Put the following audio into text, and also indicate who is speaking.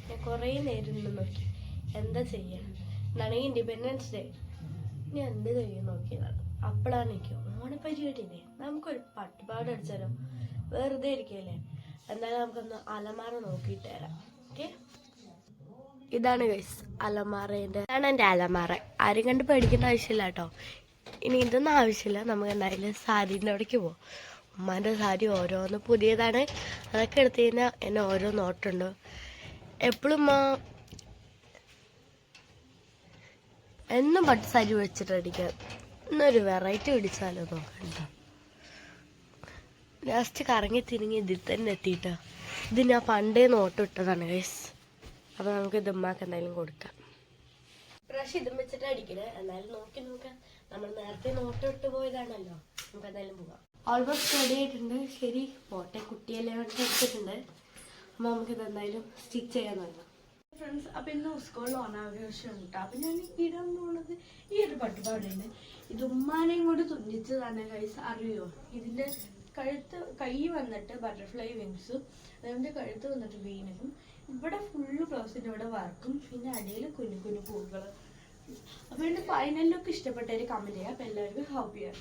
Speaker 1: ഞാൻ കുറേ നേരം നിന്ന് നോക്കി എന്താ ചെയ്യുക. എന്നാണെങ്കിൽ ഇൻഡിപെൻഡൻസ് ഡേ ഞാൻ എന്ത് ചെയ്യും നോക്കിയതാണ്. അപ്പോഴാണ് എനിക്ക് ഓണപ്പരിപാടിയില്ലേ, നമുക്കൊരു പട്ടുപാട് അടിച്ചാലോ, വെറുതെ ഇരിക്കുകയല്ലേ. എന്തായാലും നമുക്കൊന്ന് അലമാര നോക്കിയിട്ട് തരാം. ഓക്കെ, ഇതാണ് ഗൈസ് അലമാറേൻ്റെ. ഇതാണ് എൻ്റെ അലമാര. ആരും കണ്ട് പേടിക്കേണ്ട ആവശ്യമില്ല കേട്ടോ. ഇനി ഇതൊന്നും ആവശ്യമില്ല. നമുക്ക് എന്തായാലും സാരീൻ്റെ അവിടേക്ക് പോവാം. ഉമ്മാൻ്റെ സാരി ഓരോന്ന് പുതിയതാണ്. അതൊക്കെ എടുത്തു കഴിഞ്ഞാൽ എന്നെ ഓരോ നോട്ടുണ്ട്. എപ്പോഴും എന്നും പട്ട് സാരി വെച്ചിട്ട് അടിക്കാം. ഇന്നൊരു വെറൈറ്റി പിടിച്ചാലോ നോക്കണ്ട. ലാസ്റ്റ് കറങ്ങി തിരിങ്ങി ഇതിൽ തന്നെ എത്തിയിട്ടാ. ഇത് ഞാൻ പണ്ടേ നോട്ട് ഇട്ടതാണ് ഗൈസ്. അപ്പോൾ നമുക്ക് ഇത് ഉമ്മാക്ക് എന്തായാലും കൊടുക്കാം. പ്രാവശ്യം ഇതും വെച്ചിട്ട് അടിക്കണേ. എന്നാലും നോക്കാം. നമ്മൾ നേരത്തെ നോട്ട് ഇട്ട് പോയതാണല്ലോ. നമുക്ക് എന്തായാലും പോകാം. ഓൾമോസ്റ്റ് റെഡി ആയിട്ടുണ്ട്. ശരി പോട്ടെ, കുട്ടിയെല്ലാം വേണ്ടി എടുത്തിട്ടുണ്ട്. അപ്പോൾ നമുക്കിത് എന്തായാലും സ്റ്റിച്ച് ചെയ്യാൻ നോക്കാം ഫ്രണ്ട്സ്. അപ്പം ഇന്ന് സ്കൂളിൽ ഓണാഘോഷം ഉണ്ട്. അപ്പം ഞാൻ ഇടാൻ പോകുന്നത് ഈ ഒരു പട്ടുപാടുണ്ട്. ഇത് ഉമ്മാനെയും കൂടി തുന്നിച്ചതാണ് ഗൈസ്. അറിയോ, ഇതിൻ്റെ കൈ വന്നിട്ട് ബട്ടർഫ്ലൈ വിങ്സും, അതിൻ്റെ കഴുത്ത് വന്നിട്ട് വീനക്കും, ഇവിടെ ഫുള്ള് ബ്ലൗസിൻ്റെ ഇവിടെ വർക്കും, പിന്നെ അടിയിൽ കുഞ്ഞു കുഞ്ഞു പൂക്കൾ. അപ്പോൾ എൻ്റെ ഫൈനൽ ലുക്ക് ഇഷ്ടപ്പെട്ടവർ കമൻറ്റ് ചെയ്യുക. അപ്പോൾ എല്ലാവർക്കും ഹാപ്പി ആണ്.